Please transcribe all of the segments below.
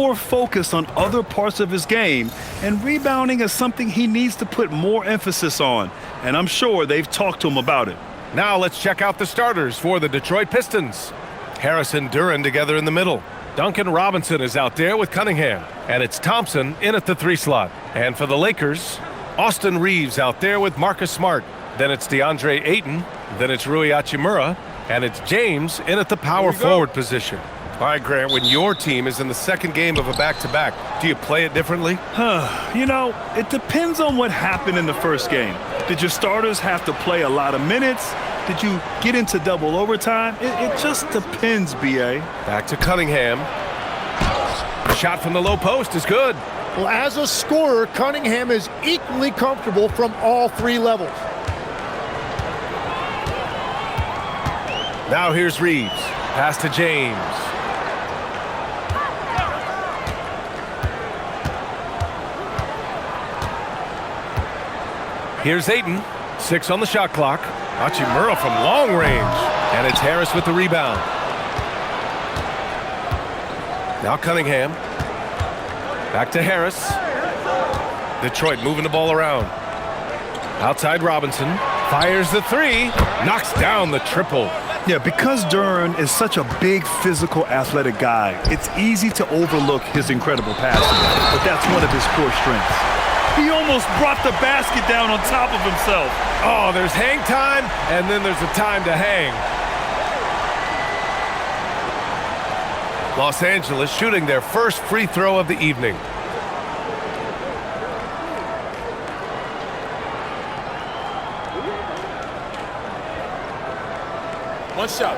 more focused on other parts of his game, and rebounding is something he needs to put more emphasis on, and I'm sure they've talked to him about it. Now let's check out the starters for the Detroit Pistons. Harris and Duren together in the middle. Duncan Robinson is out there with Cunningham, and it's Thompson in at the 3 slot. And for the Lakers, Austin Reeves out there with Marcus Smart. Then it's DeAndre Ayton, then it's Rui Hachimura, and it's James in at the power forward position. All right, Grant, when your team is in the second game of a back-to-back, do you play it differently? You know, it depends on what happened in the first game. Did your starters have to play a lot of minutes? Did you get into double overtime? It just depends, B.A. Back to Cunningham. Shot from the low post is good. Well, as a scorer, Cunningham is equally comfortable from all 3 levels. Now here's Reeves. Pass to James. Here's Ayton. 6 on the shot clock. Hachimura from long range. And it's Harris with the rebound. Now Cunningham. Back to Harris. Detroit moving the ball around. Outside Robinson. Fires the 3. Knocks down the triple. Yeah, because Duren is such a big, physical, athletic guy, it's easy to overlook his incredible passing, but that's one of his core strengths. He almost brought the basket down on top of himself. Oh, there's hang time, and then there's a time to hang. Los Angeles shooting their first free throw of the evening. One shot.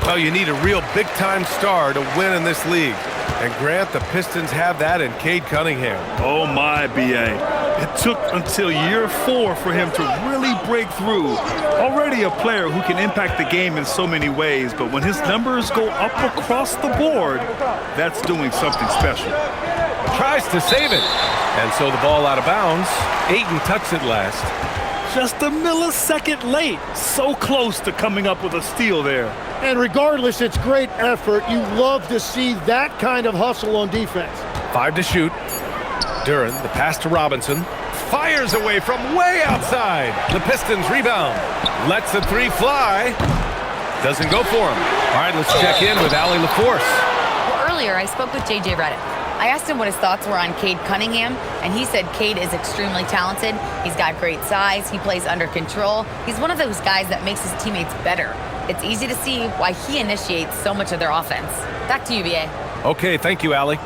Well, you need a real big-time star to win in this league. And Grant, the Pistons have that in Cade Cunningham. Oh my, B.A. It took until year 4 for him to really break through. Already a player who can impact the game in so many ways, but when his numbers go up across the board, that's doing something special. Tries to save it. And so the ball out of bounds. Ayton touched it last. Just a millisecond late. So close to coming up with a steal there. And regardless, it's great effort. You love to see that kind of hustle on defense. 5 to shoot. Duren, the pass to Robinson. Fires away from way outside. The Pistons rebound. Lets the 3 fly. Doesn't go for him. All right, let's check in with Allie LaForce. Well, earlier I spoke with J.J. Redick. I asked him what his thoughts were on Cade Cunningham, and he said Cade is extremely talented. He's got great size. He plays under control. He's one of those guys that makes his teammates better. It's easy to see why he initiates so much of their offense. Back to you, B.A. Okay, thank you, Allie.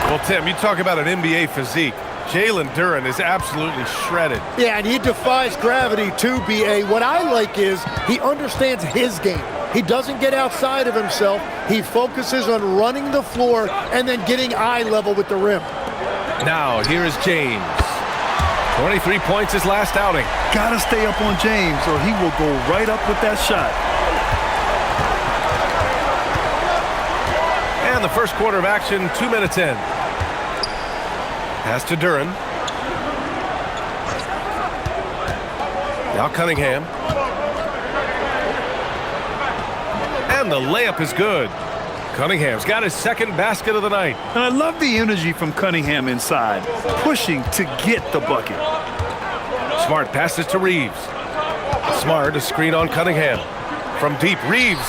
Well, Tim, you talk about an NBA physique. Jalen Duren is absolutely shredded. Yeah, and he defies gravity too, B.A. What I like is he understands his game. He doesn't get outside of himself. He focuses on running the floor and then getting eye level with the rim. Now, here is James. 23 points his last outing. Gotta stay up on James or he will go right up with that shot. And the first quarter of action, 2 minutes in. Pass to Duren. Now Cunningham. And the layup is good. Cunningham's got his second basket of the night. And I love the energy from Cunningham inside, pushing to get the bucket. Smart passes to Reeves. Smart, a screen on Cunningham. From deep, Reeves.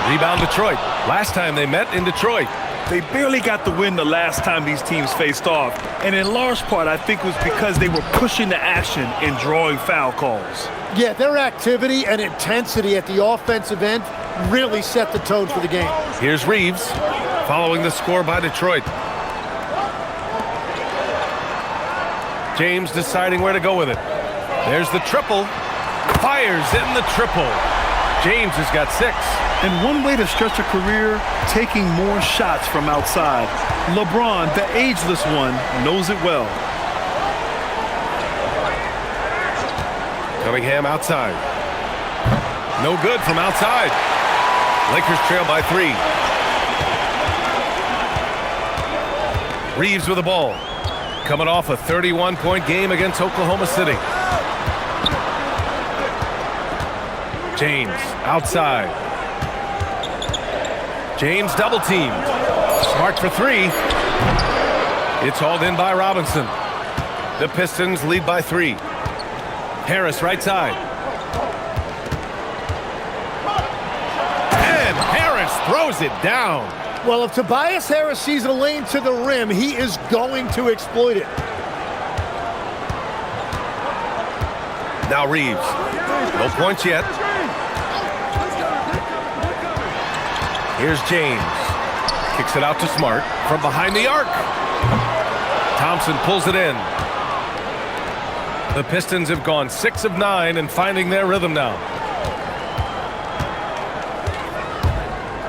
Rebound Detroit. Last time they met in Detroit. They barely got the win the last time these teams faced off, and in large part I think it was because they were pushing the action and drawing foul calls. Yeah, their activity and intensity at the offensive end really set the tone for the game. Here's Reeves, following the score by Detroit. James deciding where to go with it. There's the triple. Fires in the triple. James has got 6. And one way to stretch a career, taking more shots from outside. LeBron, the ageless one, knows it well. Cunningham outside. No good from outside. Lakers trail by 3. Reeves with the ball. Coming off a 31-point game against Oklahoma City. James outside. James double teamed. Smart for 3. It's hauled in by Robinson. The Pistons lead by 3. Harris right side. And Harris throws it down. Well, if Tobias Harris sees a lane to the rim, he is going to exploit it. Now Reeves. No points yet. Here's James. Kicks it out to Smart from behind the arc. Thompson pulls it in. The Pistons have gone 6 of 9 and finding their rhythm now.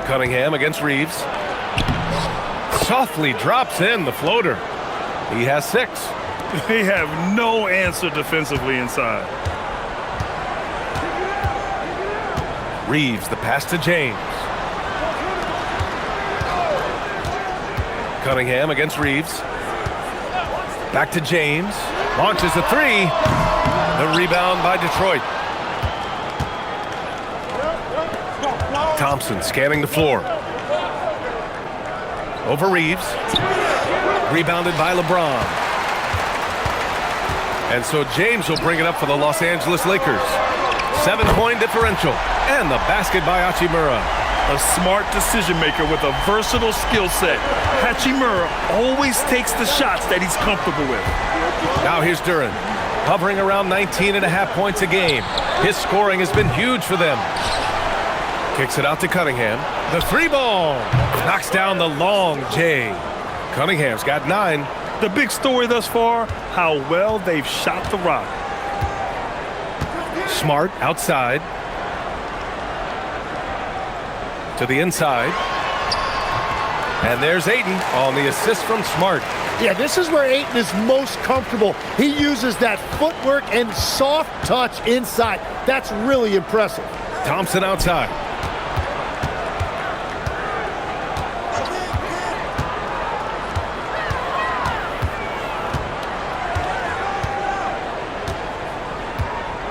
Cunningham against Reeves. Softly drops in the floater. He has 6. They have no answer defensively inside. Reeves, the pass to James. Cunningham against Reeves. Back to James. Launches a 3. The rebound by Detroit. Thompson scanning the floor. Over Reeves. Rebounded by LeBron. And so James will bring it up for the Los Angeles Lakers. 7-point differential. And the basket by Hachimura. A smart decision maker with a versatile skill set. Hachimura always takes the shots that he's comfortable with. Now here's Duren, hovering around 19.5 points a game. His scoring has been huge for them. Kicks it out to Cunningham. The 3-ball knocks down the long J. Cunningham's got 9. The big story thus far, how well they've shot the rock. Smart outside. To the inside. And there's Ayton on the assist from Smart. Yeah, this is where Ayton is most comfortable. He uses that footwork and soft touch inside. That's really impressive. Thompson outside.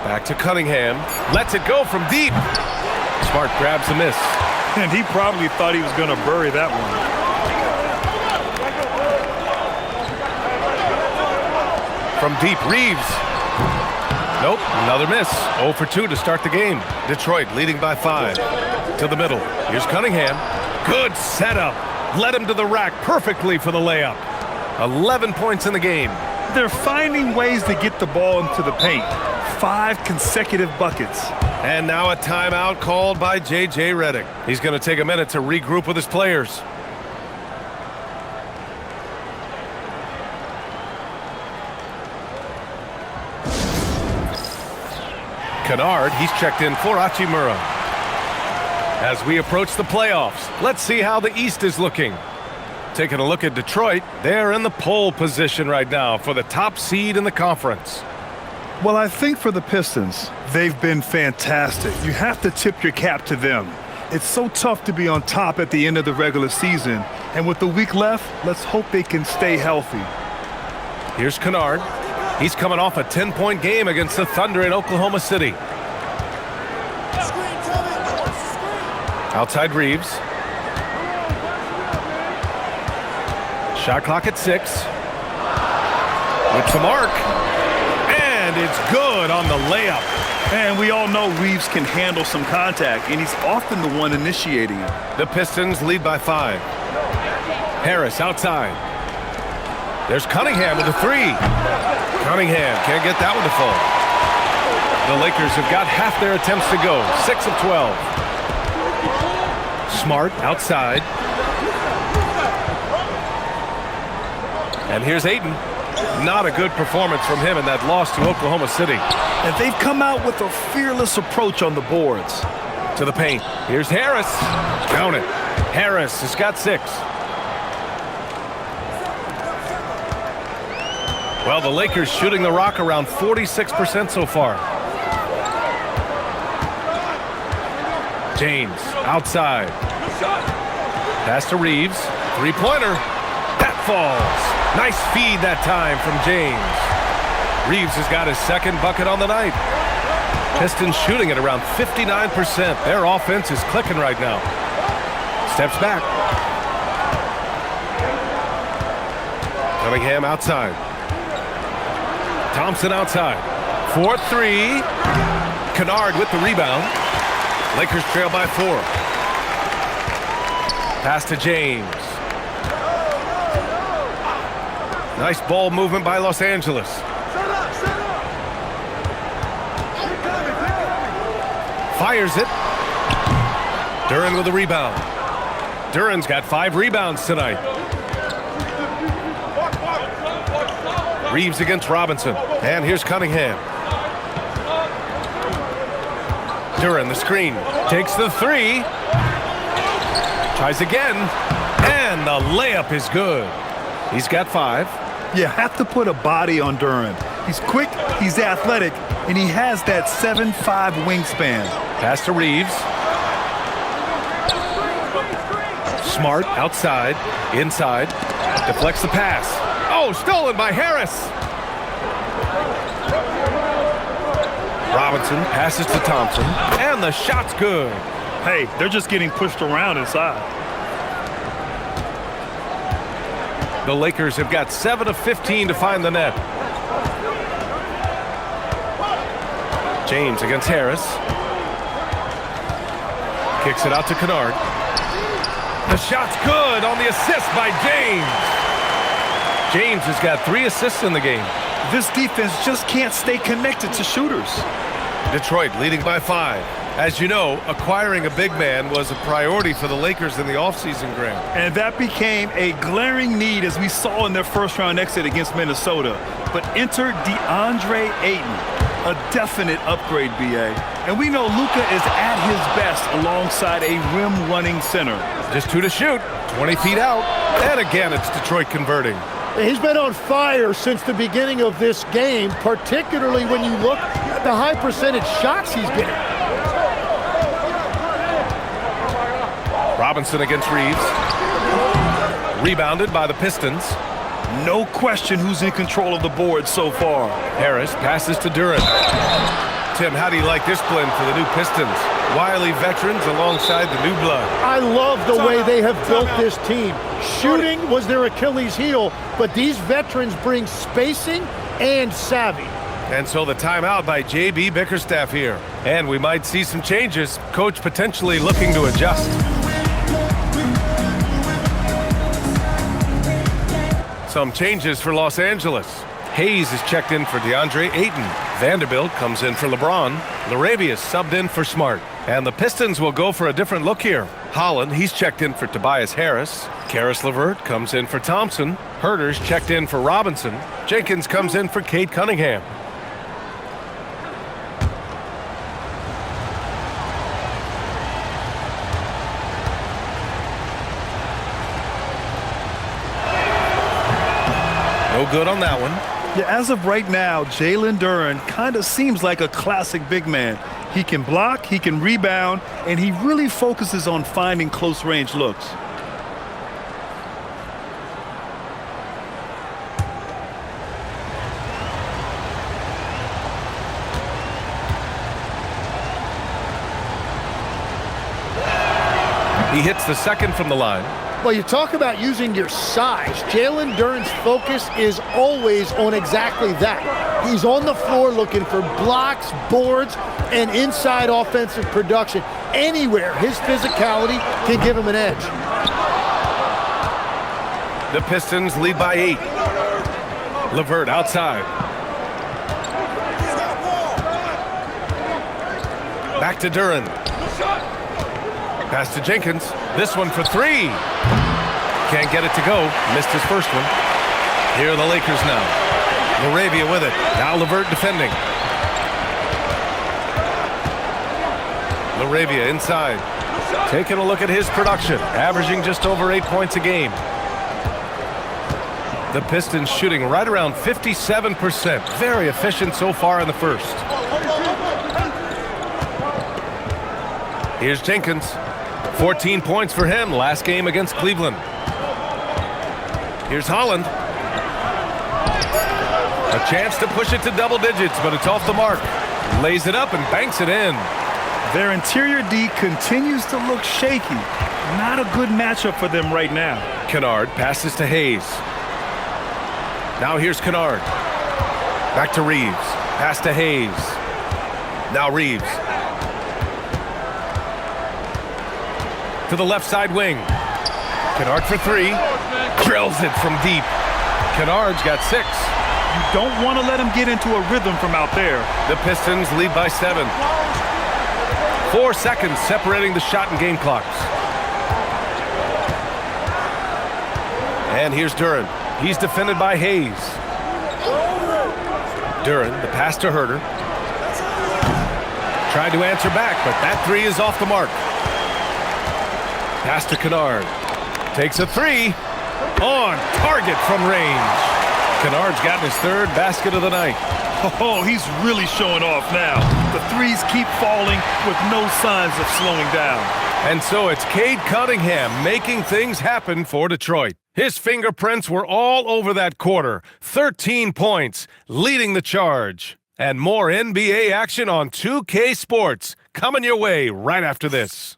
Back to Cunningham. Lets it go from deep. Smart grabs the miss. And he probably thought he was going to bury that one. From deep, Reeves. Nope, another miss. 0 for 2 to start the game. Detroit leading by 5. To the middle. Here's Cunningham. Good setup. Led him to the rack perfectly for the layup. 11 points in the game. They're finding ways to get the ball into the paint. 5 consecutive buckets. And now a timeout called by J.J. Redick. He's going to take a minute to regroup with his players. Kennard, he's checked in for Hachimura. As we approach the playoffs, let's see how the East is looking. Taking a look at Detroit, they're in the pole position right now for the top seed in the conference. Well, I think for the Pistons, they've been fantastic. You have to tip your cap to them. It's so tough to be on top at the end of the regular season. And with the week left, let's hope they can stay healthy. Here's Kennard. He's coming off a 10-point game against the Thunder in Oklahoma City. Outside Reeves. Shot clock at 6. With the mark. And it's good on the layup. And we all know Reeves can handle some contact, and he's often the one initiating it. The Pistons lead by 5. Harris outside. There's Cunningham with a 3. Cunningham can't get that one to fall. The Lakers have got half their attempts to go. 6 of 12. Smart outside. And here's Ayton. Not a good performance from him in that loss to Oklahoma City. And they've come out with a fearless approach on the boards. To the paint. Here's Harris. Count it. Harris has got 6. Well, the Lakers shooting the rock around 46% so far. James outside. Pass to Reeves. Three-pointer. That falls. Nice feed that time from James. Reeves has got his second bucket on the night. Pistons shooting at around 59%. Their offense is clicking right now. Steps back. Cunningham outside. Thompson outside. 4-3. Kennard with the rebound. Lakers trail by 4. Pass to James. Nice ball movement by Los Angeles. Fires it. Duren with the rebound. Duren's got 5 rebounds tonight. Reeves against Robinson. And here's Cunningham. Duren, the screen. Takes the 3. Tries again. And the layup is good. He's got 5. You have to put a body on Duren. He's quick, he's athletic, and he has that 7'5" wingspan. Pass to Reeves. Smart outside, inside. Deflects the pass. Oh, stolen by Harris. Robinson passes to Thompson, and the shot's good. Hey, they're just getting pushed around inside. The Lakers have got 7 of 15 to find the net. James against Harris. Kicks it out to Kennard. The shot's good on the assist by James. James has got 3 assists in the game. This defense just can't stay connected to shooters. Detroit leading by 5. As you know, acquiring a big man was a priority for the Lakers in the offseason, Graham. And that became a glaring need as we saw in their first-round exit against Minnesota. But enter DeAndre Ayton, a definite upgrade, B.A. And we know Luka is at his best alongside a rim-running center. Just 2 to shoot, 20 feet out, and again it's Detroit converting. He's been on fire since the beginning of this game, particularly when you look at the high percentage shots he's getting. Robinson against Reeves. Rebounded by the Pistons. No question who's in control of the board so far. Harris passes to Duren. Tim, how do you like this blend for the new Pistons? Wily veterans alongside the new blood. I love the way they have built this team. Shooting was their Achilles heel, but these veterans bring spacing and savvy. And so the timeout by J.B. Bickerstaff here. And we might see some changes. Coach potentially looking to adjust. Some changes for Los Angeles. Hayes is checked in for DeAndre Ayton. Vanderbilt comes in for LeBron. LaRavia is subbed in for Smart. And the Pistons will go for a different look here. Holland, he's checked in for Tobias Harris. Karis LeVert comes in for Thompson. Herter's checked in for Robinson. Jenkins comes in for Cade Cunningham. No good on that one. Yeah, as of right now, Jalen Duren kind of seems like a classic big man. He can block, he can rebound, and he really focuses on finding close-range looks. He hits the second from the line. Well, you talk about using your size. Jalen Duren's focus is always on exactly that. He's on the floor looking for blocks, boards, and inside offensive production. Anywhere his physicality can give him an edge. The Pistons lead by 8. LeVert outside. Back to Duren. Pass to Jenkins. This one for 3. Can't get it to go. Missed his first one. Here are the Lakers now. LaRavia with it. Now LeVert defending. LaRavia inside. Taking a look at his production. Averaging just over 8 points a game. The Pistons shooting right around 57%. Very efficient so far in the first. Here's Jenkins. 14 points for him last game against Cleveland. Here's Holland. A chance to push it to double digits, but it's off the mark. Lays it up and banks it in. Their interior D continues to look shaky. Not a good matchup for them right now. Kennard passes to Hayes. Now here's Kennard. Back to Reeves. Pass to Hayes. Now Reeves. To the left side wing. Kennard for three. Drills it from deep. Kennard's got 6. You don't want to let him get into a rhythm from out there. The Pistons lead by 7. 4 seconds separating the shot and game clocks. And here's Duren. He's defended by Hayes. Duren, the pass to Herter. Tried to answer back, but that 3 is off the mark. Pass to Kennard. Takes a 3. On target from range. Kennard's gotten his 3rd basket of the night. Oh, he's really showing off now. The threes keep falling with no signs of slowing down. And so it's Cade Cunningham making things happen for Detroit. His fingerprints were all over that quarter. 13 points, leading the charge. And more NBA action on 2K Sports coming your way right after this.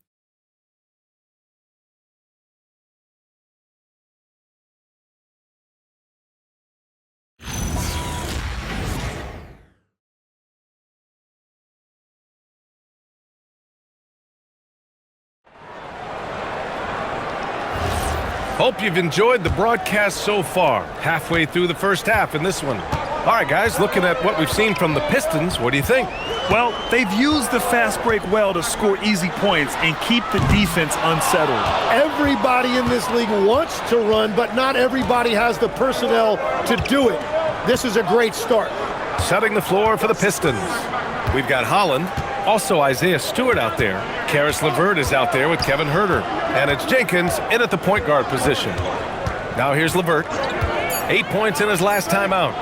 Hope you've enjoyed the broadcast so far. Halfway through the first half in this one. All right, guys, looking at what we've seen from the Pistons, what do you think? Well, they've used the fast break well to score easy points and keep the defense unsettled. Everybody in this league wants to run, but not everybody has the personnel to do it. This is a great start. Setting the floor for the Pistons. We've got Holland, also Isaiah Stewart out there. Karis LeVert is out there with Kevin Herter. And it's Jenkins in at the point guard position. Now here's LeVert. 8 points in his last time out.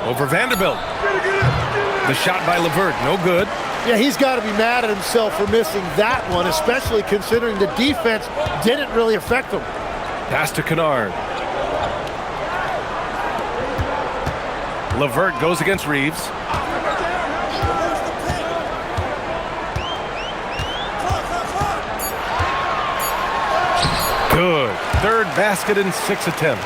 Over Vanderbilt. The shot by LeVert, no good. Yeah, he's got to be mad at himself for missing that one, especially considering the defense didn't really affect him. Pass to Kennard. LeVert goes against Reeves. Good. 3rd basket in 6 attempts.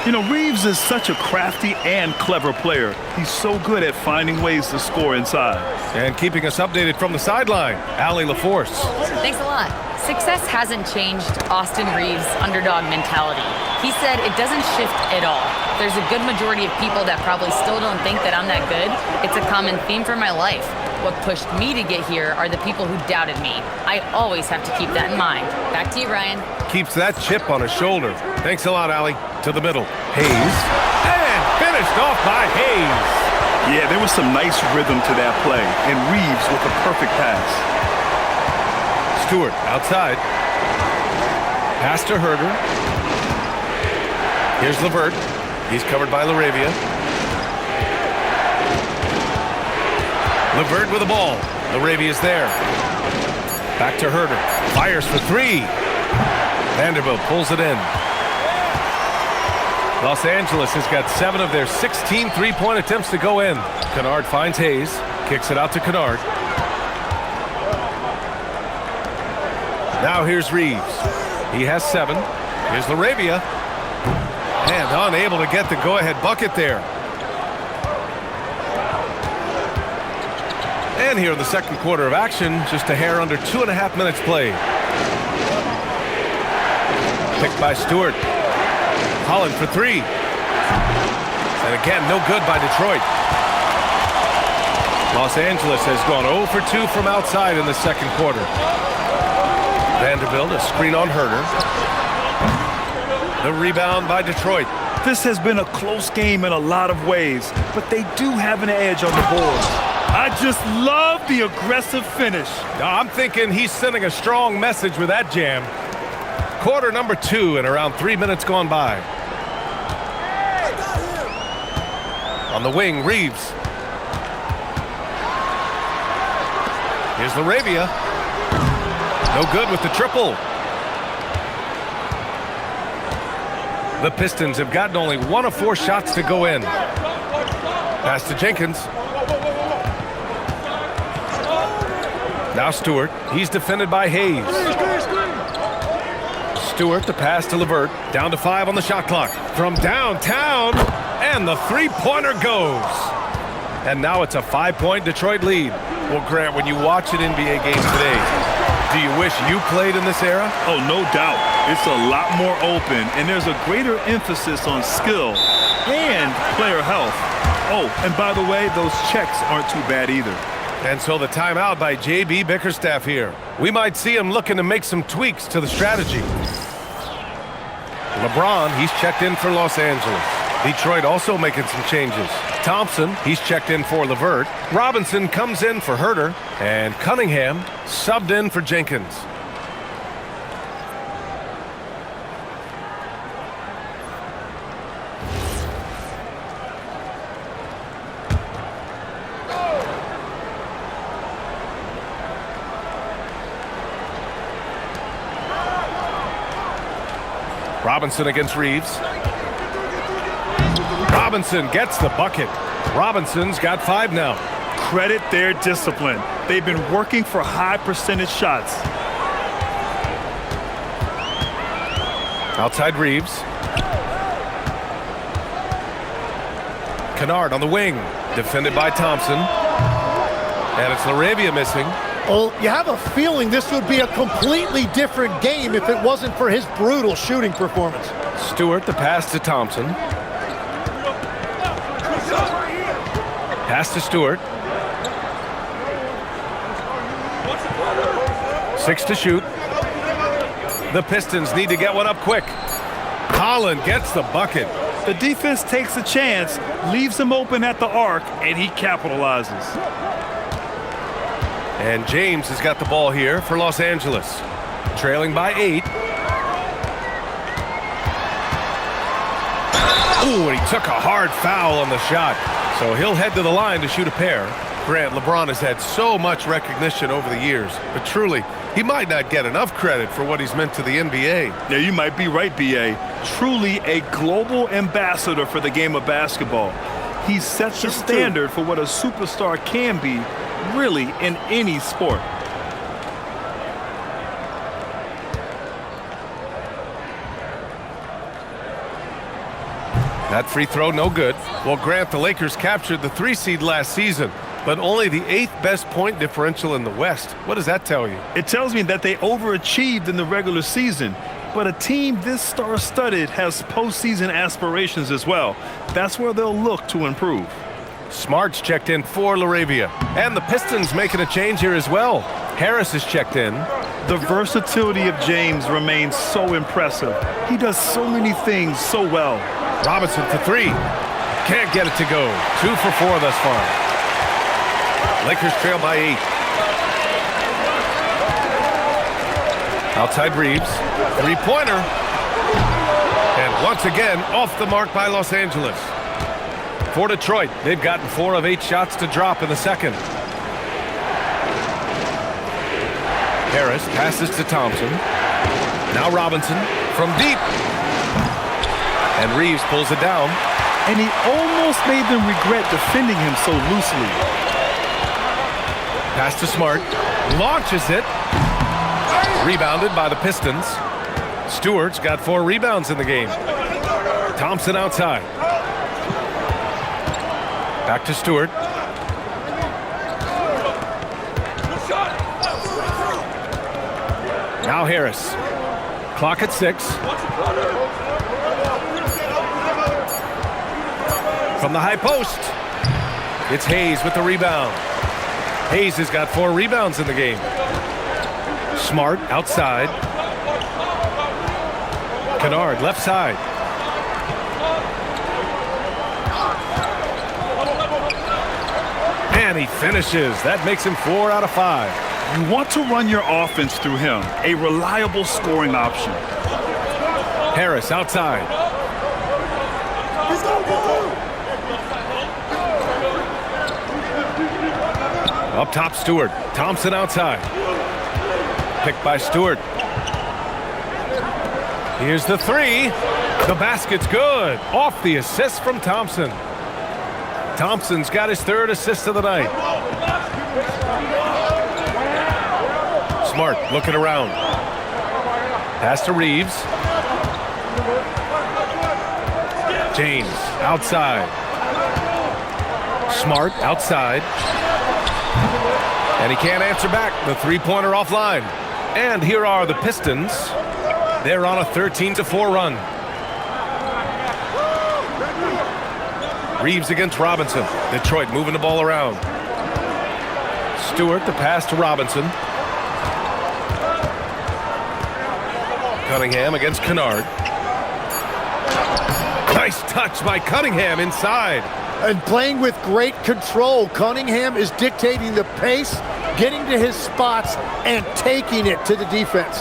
You know, Reeves is such a crafty and clever player. He's so good at finding ways to score inside. And keeping us updated from the sideline, Allie LaForce. Thanks a lot. Success hasn't changed Austin Reeves' underdog mentality. He said it doesn't shift at all. There's a good majority of people that probably still don't think that I'm that good. It's a common theme for my life. What pushed me to get here are the people who doubted me. I always have to keep that in mind. Back to you, Ryan. Keeps that chip on his shoulder. Thanks a lot, Allie. To the middle. Hayes. And finished off by Hayes. Yeah, there was some nice rhythm to that play. And Reeves with a perfect pass. Stewart outside. Pass to Herter. Here's LeVert. He's covered by LaRavia. LeVert with the ball. LaRavia's there. Back to Herter. Fires for 3. Vanderbilt pulls it in. Los Angeles has got 7 of their 16 three-point attempts to go in. Kennard finds Hayes. Kicks it out to Kennard. Now here's Reeves. He has 7. Here's LaRavia. And unable to get the go-ahead bucket there. And here in the second quarter of action, just a hair under 2.5 minutes played. Picked by Stewart. Holland for 3. And again, no good by Detroit. Los Angeles has gone 0 for 2 from outside in the second quarter. Vanderbilt, a screen on Herter. The rebound by Detroit. This has been a close game in a lot of ways, but they do have an edge on the board. I just love the aggressive finish. Now, I'm thinking he's sending a strong message with that jam. Quarter number 2 and around 3 minutes gone by. On the wing, Reeves. Here's LaRavia. No good with the triple. The Pistons have gotten only 1 of 4 shots to go in. Pass to Jenkins. Now Stewart. He's defended by Hayes. Stewart, the pass to LeVert. Down to 5 on the shot clock. From downtown, and the three-pointer goes. And now it's a 5-point Detroit lead. Well, Grant, when you watch an NBA game today, do you wish you played in this era? Oh, no doubt. It's a lot more open, and there's a greater emphasis on skill and player health. Oh, and by the way, those checks aren't too bad either. And so the timeout by J.B. Bickerstaff here. We might see him looking to make some tweaks to the strategy. LeBron, he's checked in for Los Angeles. Detroit also making some changes. Thompson, he's checked in for LeVert. Robinson comes in for Herter. And Cunningham subbed in for Jenkins. Robinson against Reeves. Robinson gets the bucket. Robinson's got 5 now. Credit their discipline. They've been working for high percentage shots. Outside Reeves. Kennard on the wing. Defended by Thompson. And it's LaRavia missing. Well, you have a feeling this would be a completely different game if it wasn't for his brutal shooting performance. Stewart, the pass to Thompson. Pass to Stewart. 6 to shoot. The Pistons need to get one up quick. Holland gets the bucket. The defense takes a chance, leaves him open at the arc, and he capitalizes. And James has got the ball here for Los Angeles. Trailing by 8. Ooh, and he took a hard foul on the shot. So he'll head to the line to shoot a pair. Grant, LeBron has had so much recognition over the years, but truly, he might not get enough credit for what he's meant to the NBA. Yeah, you might be right, B.A. Truly a global ambassador for the game of basketball. He sets the standard for what a superstar can be, really, in any sport. That free throw, no good. Well, Grant, the Lakers captured the 3 seed last season, but only the 8th best point differential in the West. What does that tell you? It tells me that they overachieved in the regular season, but a team this star-studded has postseason aspirations as well. That's where they'll look to improve. Smart's checked in for LaRavia, and the Pistons making a change here as well. Harris is checked in. The versatility of James remains so impressive. He does so many things so well. Robinson for 3. Can't get it to go. 2 for 4 thus far. Lakers trail by 8. Outside Reeves. 3-pointer. And once again, off the mark by Los Angeles. For Detroit, they've gotten 4 of 8 shots to drop in the second. Harris passes to Thompson. Now Robinson from deep. And Reeves pulls it down. And he almost made them regret defending him so loosely. Pass to Smart. Launches it. Rebounded by the Pistons. Stewart's got 4 rebounds in the game. Thompson outside. Back to Stewart. Now Harris. Clock at 6. From the high post. It's Hayes with the rebound. Hayes has got 4 rebounds in the game. Smart outside. Kennard left side. And he finishes. That makes him 4 out of 5. You want to run your offense through him, a reliable scoring option. Harris outside. Up top, Stewart. Thompson outside. Picked by Stewart. Here's the three. The basket's good. Off the assist from Thompson. Thompson's got his third assist of the night. Smart looking around. Pass to Reeves. James outside. Smart outside. And he can't answer back. The three-pointer offline. And here are the Pistons. They're on a 13-4 run. Reeves against Robinson. Detroit moving the ball around. Stewart, the pass to Robinson. Cunningham against Kennard. Nice touch by Cunningham inside. And playing with great control, Cunningham is dictating the pace, getting to his spots, and taking it to the defense.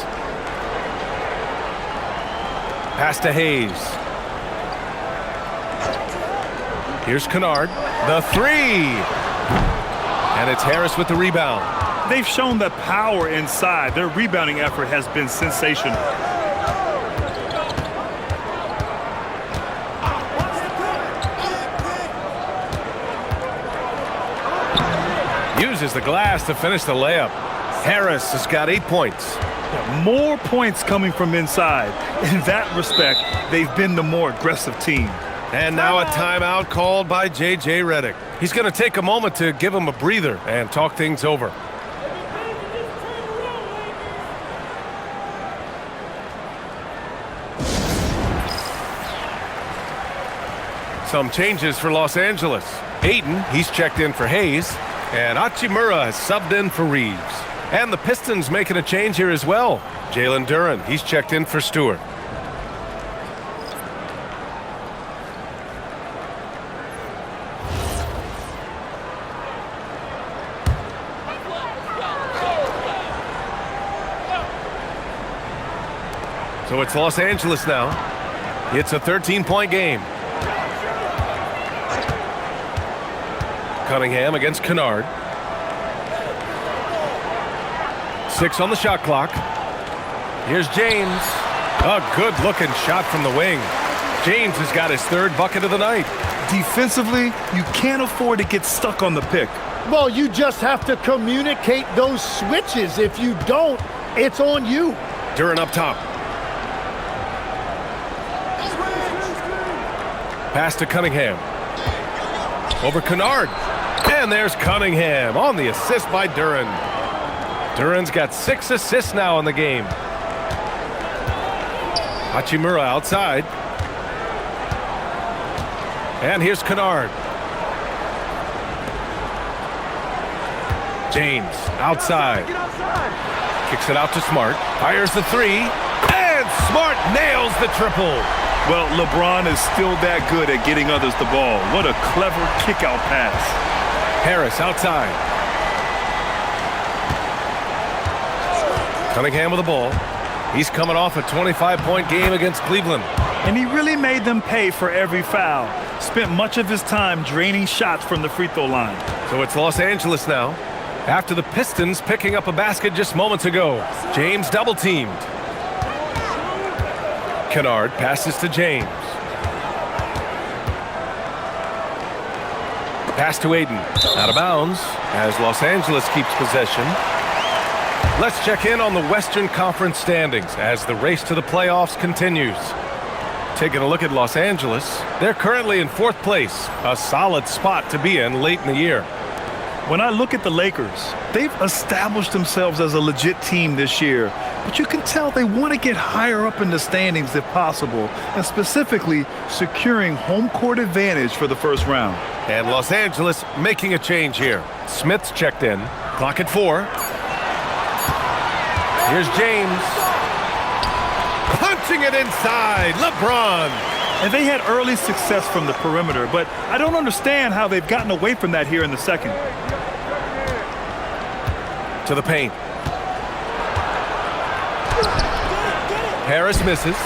Pass to Hayes. Here's Kennard. The three. And it's Harris with the rebound. They've shown the power inside. Their rebounding effort has been sensational. Uses the glass to finish the layup. Harris has got 8 points. More points coming from inside. In that respect, they've been the more aggressive team. And now a timeout called by J.J. Redick. He's going to take a moment to give him a breather and talk things over. Some changes for Los Angeles. Ayton, he's checked in for Hayes. And Hachimura has subbed in for Reeves. And the Pistons making a change here as well. Jalen Duren, he's checked in for Stewart. So it's Los Angeles now. It's a 13-point game. Cunningham against Kennard. 6 on the shot clock. Here's James. A good-looking shot from the wing. James has got his third bucket of the night. Defensively, you can't afford to get stuck on the pick. Well, you just have to communicate those switches. If you don't, it's on you. Duren up top. Pass to Cunningham. Over Kennard. And there's Cunningham on the assist by Duren. Duren's got 6 assists now in the game. Hachimura outside. And here's Kennard. James outside. Kicks it out to Smart. Fires the three. And Smart nails the triple. Well, LeBron is still that good at getting others the ball. What a clever kick-out pass. Harris outside. Cunningham with the ball. He's coming off a 25-point game against Cleveland. And he really made them pay for every foul. Spent much of his time draining shots from the free throw line. So it's Los Angeles now. After the Pistons picking up a basket just moments ago. James double-teamed. Kennard passes to James. Pass to Ayton. Out of bounds as Los Angeles keeps possession. Let's check in on the Western Conference standings as the race to the playoffs continues. Taking a look at Los Angeles, they're currently in 4th place, a solid spot to be in late in the year. When I look at the Lakers, they've established themselves as a legit team this year, but you can tell they want to get higher up in the standings if possible, and specifically securing home court advantage for the first round. And Los Angeles making a change here. Smith's checked in. Clock at 4. Here's James. Punching it inside. LeBron. And they had early success from the perimeter, but I don't understand how they've gotten away from that here in the second. To the paint. Harris misses.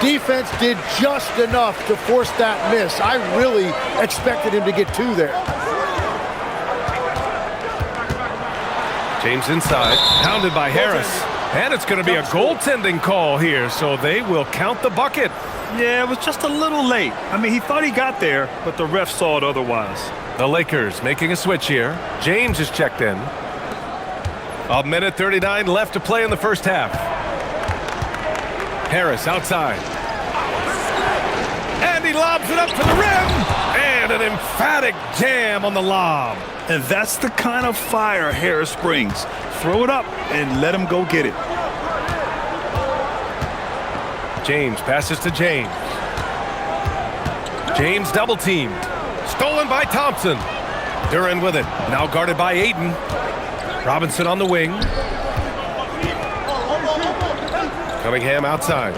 Defense did just enough to force that miss. I really expected him to get 2 there. James inside, pounded by Harris. And it's going to be a goaltending call here, so they will count the bucket. Yeah, it was just a little late. I mean, he thought he got there, but the ref saw it otherwise. The Lakers making a switch here. James is checked in. 1:39 left to play in the first half. Harris outside. And he lobs it up to the rim. And an emphatic jam on the lob. And that's the kind of fire Harris brings. Throw it up and let him go get it. James passes to James. James double teamed. Stolen by Thompson. Duran with it. Now guarded by Ayton. Robinson on the wing. Cunningham outside.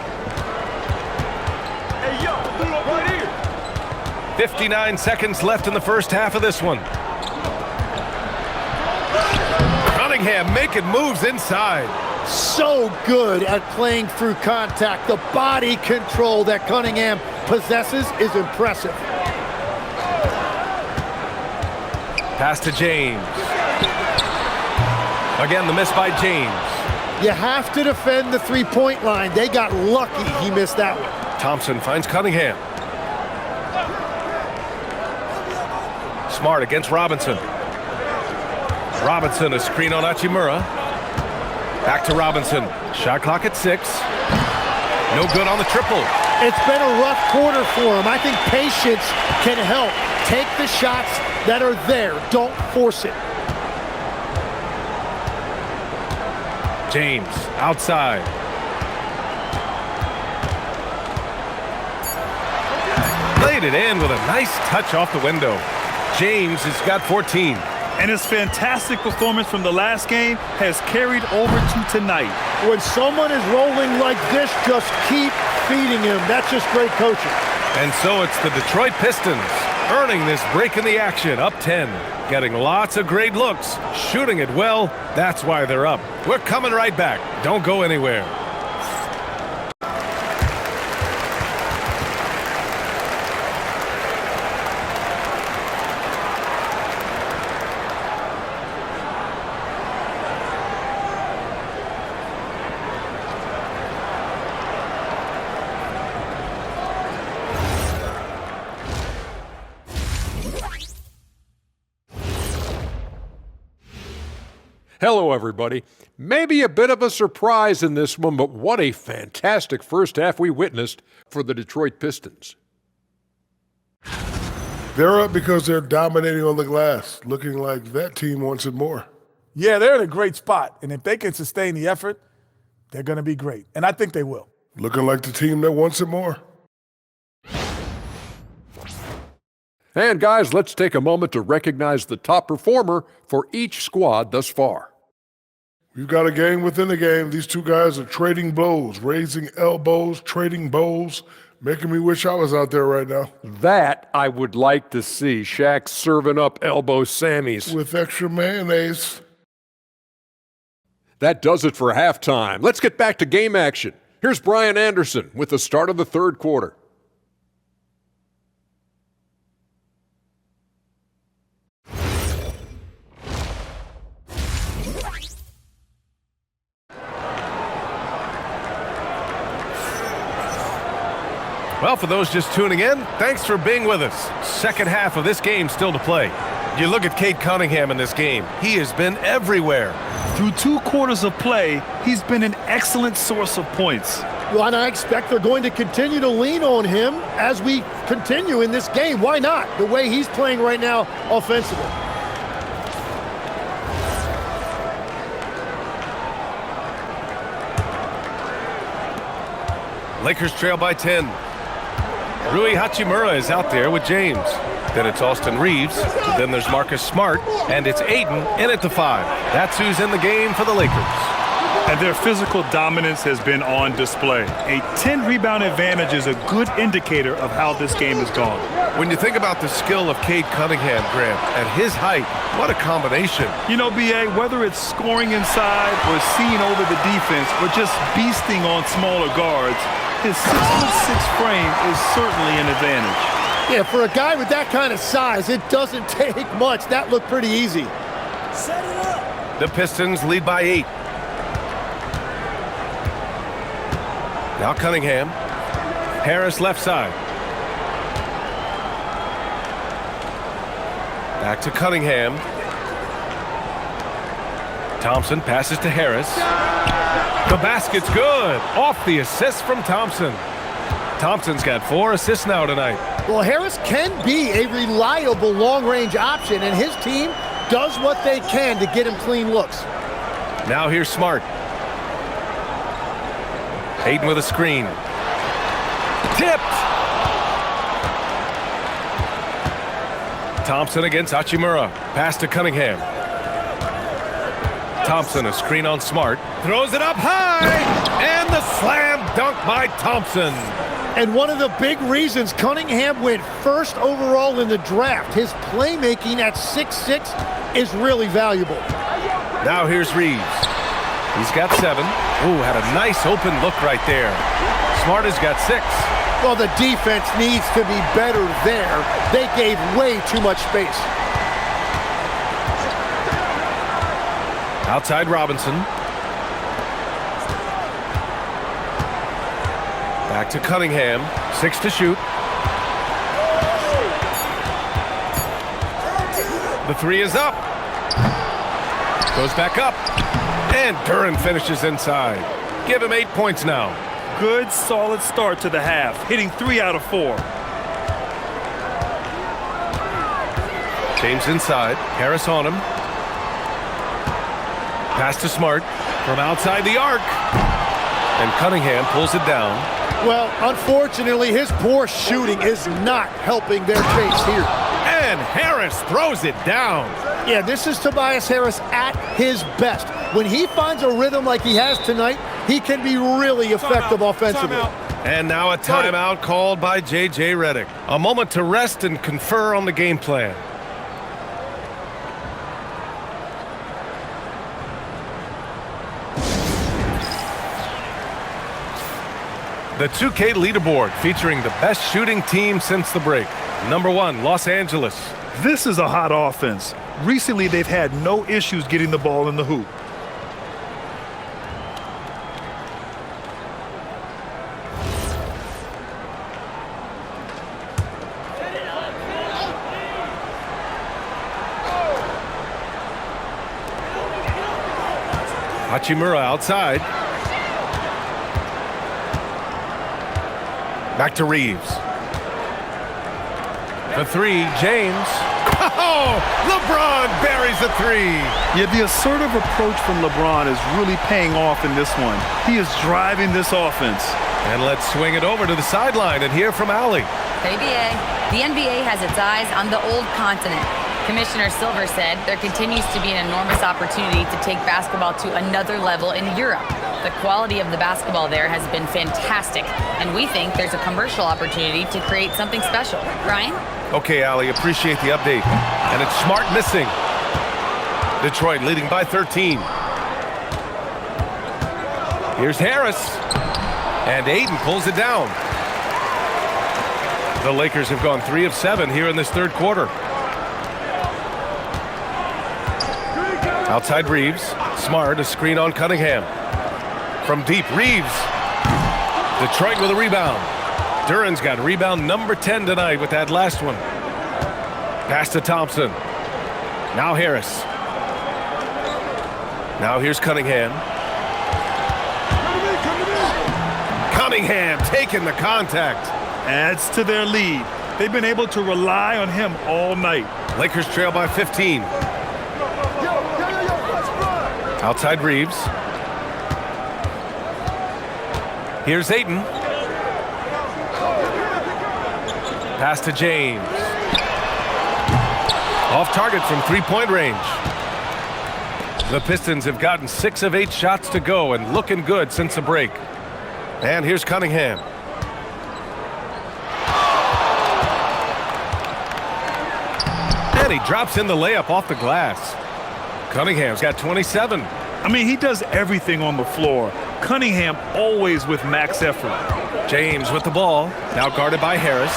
59 seconds left in the first half of this one. Cunningham making moves inside. So good at playing through contact. The body control that Cunningham possesses is impressive. Pass to James. Again, the miss by James. You have to defend the three-point line. They got lucky he missed that one. Thompson finds Cunningham. Smart against Robinson. Robinson, a screen on Hachimura. Back to Robinson. Shot clock at 6. No good on the triple. It's been a rough quarter for him. I think patience can help. Take the shots that are there. Don't force it. James outside. Laid it in with a nice touch off the window. James has got 14. And his fantastic performance from the last game has carried over to tonight. When someone is rolling like this, just keep feeding him. That's just great coaching. And so it's the Detroit Pistons earning this break in the action, up 10. Getting lots of great looks, shooting it well. That's why they're up. We're coming right back. Don't go anywhere. Hello, everybody. Maybe a bit of a surprise in this one, but what a fantastic first half we witnessed for the Detroit Pistons. They're up because they're dominating on the glass, looking like that team wants it more. Yeah, they're in a great spot, and if they can sustain the effort, they're going to be great, and I think they will. Looking like the team that wants it more. And guys, let's take a moment to recognize the top performer for each squad thus far. We've got a game within a game. These two guys are trading blows, raising elbows, trading bowls, making me wish I was out there right now. That I would like to see. Shaq serving up elbow Sammys. With extra mayonnaise. That does it for halftime. Let's get back to game action. Here's Brian Anderson with the start of the third quarter. Well, for those just tuning in, thanks for being with us. Second half of this game still to play. You look at Cade Cunningham in this game. He has been everywhere. Through 2 quarters of play, he's been an excellent source of points. Well, and I expect they're going to continue to lean on him as we continue in this game. Why not? The way he's playing right now offensively. Lakers trail by 10. Rui Hachimura is out there with James. Then it's Austin Reeves. Then there's Marcus Smart. And it's Ayton in at the 5. That's who's in the game for the Lakers. And their physical dominance has been on display. A 10-rebound advantage is a good indicator of how this game has gone. When you think about the skill of Cade Cunningham, Grant, at his height, what a combination. You know, B.A., whether it's scoring inside or seeing over the defense or just beasting on smaller guards, his 6'6" frame is certainly an advantage. Yeah, for a guy with that kind of size, it doesn't take much. That looked pretty easy. Set it up. The Pistons lead by 8. Now Cunningham. Harris left side. Back to Cunningham. Thompson passes to Harris. The basket's good. Off the assist from Thompson. Thompson's got 4 assists now tonight. Well, Harris can be a reliable long-range option, and his team does what they can to get him clean looks. Now here's Smart. Hayden with a screen. Tipped! Thompson against Hachimura. Pass to Cunningham. Thompson, a screen on Smart. Throws it up high! And the slam dunk by Thompson. And one of the big reasons Cunningham went first overall in the draft, his playmaking at 6'6" is really valuable. Now here's Reeves. He's got 7. Ooh, had a nice open look right there. Smart has got 6. Well, the defense needs to be better there. They gave way too much space. Outside Robinson. Back to Cunningham. 6 to shoot. The 3 is up. Goes back up. And Duren finishes inside. Give him 8 points now. Good, solid start to the half, hitting 3 out of 4. James inside. Harris on him. Pass to Smart from outside the arc. And Cunningham pulls it down. Well, unfortunately, his poor shooting is not helping their case here. And Harris throws it down. Yeah, this is Tobias Harris at his best. When he finds a rhythm like he has tonight, he can be really effective offensively. And now a timeout called by J.J. Redick. A moment to rest and confer on the game plan. The 2K leaderboard featuring the best shooting team since the break. Number 1, Los Angeles. This is a hot offense. Recently, they've had no issues getting the ball in the hoop. Hachimura outside. Back to Reeves. The 3, James. Oh, LeBron buries a 3. Yeah, the assertive approach from LeBron is really paying off in this one. He is driving this offense. And let's swing it over to the sideline and hear from Allie. Hey, BA. The NBA has its eyes on the old continent. Commissioner Silver said there continues to be an enormous opportunity to take basketball to another level in Europe. The quality of the basketball there has been fantastic, and we think there's a commercial opportunity to create something special. Ryan? Okay, Allie, appreciate the update. And it's Smart missing. Detroit leading by 13. Here's Harris. And Aiden pulls it down. The Lakers have gone 3 of 7 here in this third quarter. Outside Reeves. Smart, a screen on Cunningham. From deep, Reeves. Detroit with a rebound. Duren's got rebound number 10 tonight with that last one. Pass to Thompson. Now Harris. Now here's Cunningham. Cunningham taking the contact. Adds to their lead. They've been able to rely on him all night. Lakers trail by 15. Outside Reeves. Here's Ayton. Pass to James. Off target from three-point range. The Pistons have gotten 6 of 8 shots to go and looking good since the break. And here's Cunningham. And he drops in the layup off the glass. Cunningham's got 27. I mean, he does everything on the floor. Cunningham always with max effort. James with the ball. Now guarded by Harris.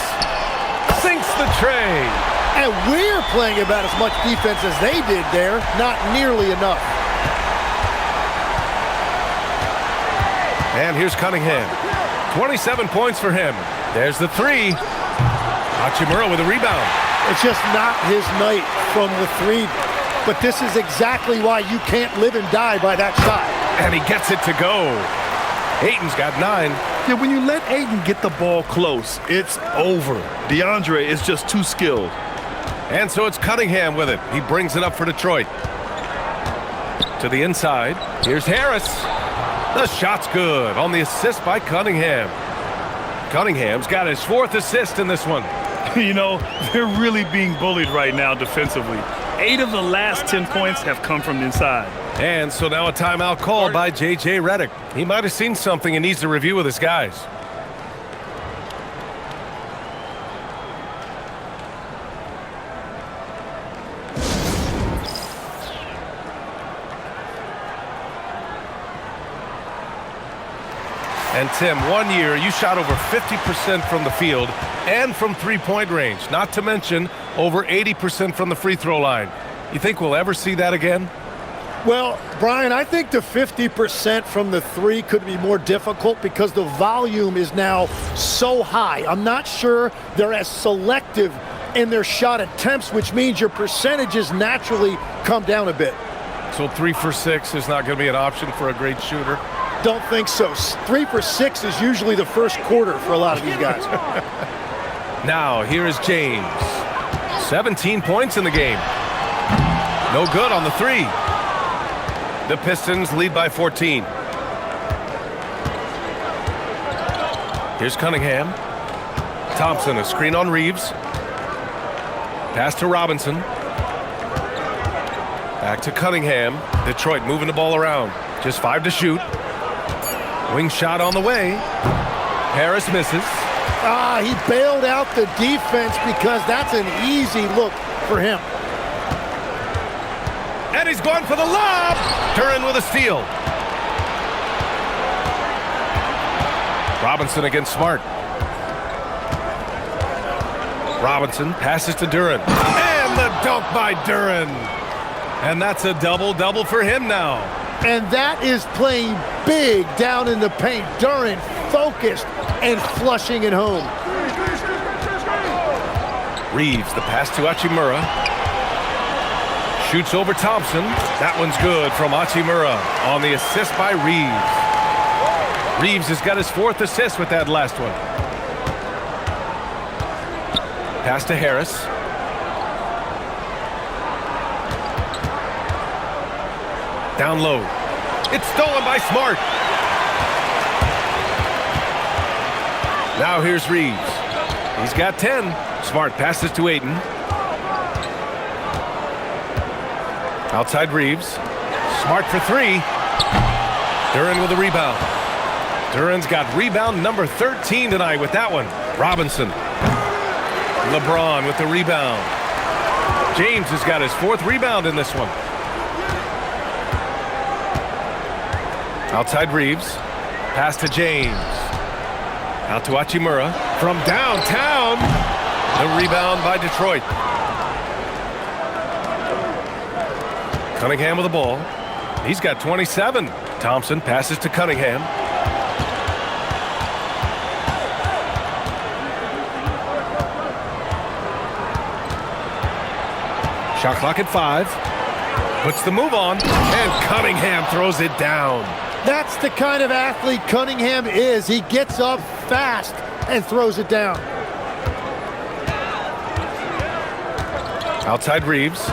Sinks the tray. And we're playing about as much defense as they did there. Not nearly enough. And here's Cunningham. 27 points for him. There's the three. Hachimura with a rebound. It's just not his night from the three. But this is exactly why you can't live and die by that shot. And he gets it to go. Ayton's got 9. Yeah, when you let Ayton get the ball close, it's over. DeAndre is just too skilled. And so it's Cunningham with it. He brings it up for Detroit. To the inside. Here's Harris. The shot's good on the assist by Cunningham. Cunningham's got his 4th assist in this one. You know, they're really being bullied right now defensively. 8 of the last 10 points have come from inside. And so now a timeout called by J.J. Redick. He might have seen something and needs to review with his guys. And Tim, 1 year you shot over 50% from the field and from three-point range, not to mention over 80% from the free throw line. You think we'll ever see that again? Well, Brian, I think the 50% from the three could be more difficult because the volume is now so high. I'm not sure they're as selective in their shot attempts, which means your percentages naturally come down a bit. So 3 for 6 is not going to be an option for a great shooter? Don't think so. 3 for 6 is usually the first quarter for a lot of these guys. Now, here is James. 17 points in the game. No good on the three. The Pistons lead by 14. Here's Cunningham. Thompson, a screen on Reeves. Pass to Robinson. Back to Cunningham. Detroit moving the ball around. Just 5 to shoot. Wing shot on the way. Harris misses. He bailed out the defense because that's an easy look for him. And he's going for the lob. Duren with a steal. Robinson against Smart. Robinson passes to Duren. And the dunk by Duren. And that's a double-double for him now. And that is playing big down in the paint. Duren focused and flushing it home. Reeves, the pass to Hachimura. Shoots over Thompson. That one's good from Hachimura on the assist by Reeves. Reeves has got his 4th assist with that last one. Pass to Harris. Down low. It's stolen by Smart. Now here's Reeves. He's got 10. Smart passes to Ayton. Outside Reeves. Smart for 3. Duren with a rebound. Duren's got rebound number 13 tonight with that one. Robinson. LeBron with the rebound. James has got his 4th rebound in this one. Outside Reeves. Pass to James. Out to Hachimura. From downtown. The rebound by Detroit. Cunningham with the ball. He's got 27. Thompson passes to Cunningham. Shot clock at 5. Puts the move on. And Cunningham throws it down. That's the kind of athlete Cunningham is. He gets up fast and throws it down. Outside Reeves.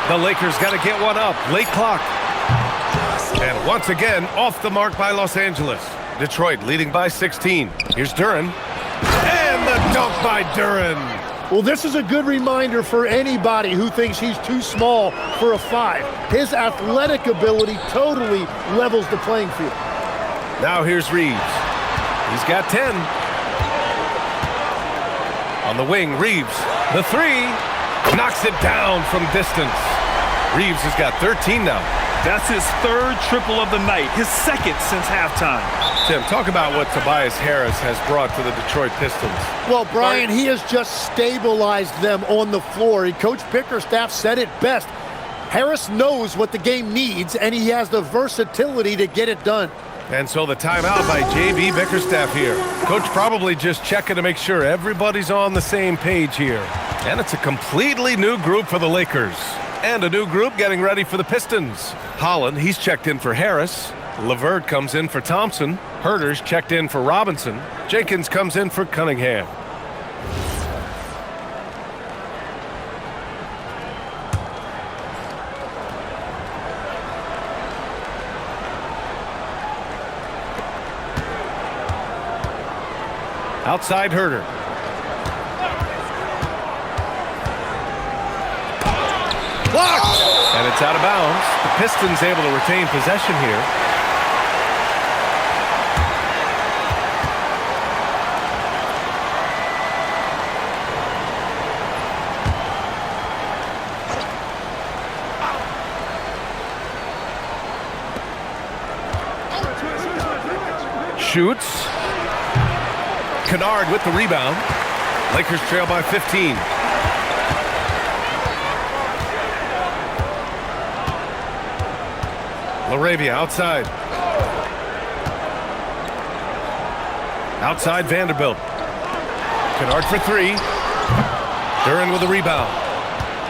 The Lakers got to get one up. Late clock. And once again, off the mark by Los Angeles. Detroit leading by 16. Here's Duren. And the dunk by Duren. Well, this is a good reminder for anybody who thinks he's too small for a 5. His athletic ability totally levels the playing field. Now here's Reeves. He's got 10. On the wing, Reeves. The 3. Knocks it down from distance. Reeves has got 13 now. That's his 3rd triple of the night, his 2nd since halftime. Tim, talk about what Tobias Harris has brought to the Detroit Pistons. Well, Brian, he has just stabilized them on the floor. Coach Bickerstaff said it best. Harris knows what the game needs, and he has the versatility to get it done. And so the timeout by J.B. Bickerstaff here. Coach probably just checking to make sure everybody's on the same page here. And it's a completely new group for the Lakers. And a new group getting ready for the Pistons. Holland, he's checked in for Harris. LeVert comes in for Thompson. Herter's checked in for Robinson. Jenkins comes in for Cunningham. Outside Herter. Blocked! And it's out of bounds. The Pistons able to retain possession here. Shoots. Kennard with the rebound. Lakers trail by 15. LaRavia outside. Outside Vanderbilt. Kennard for three. Duren with the rebound.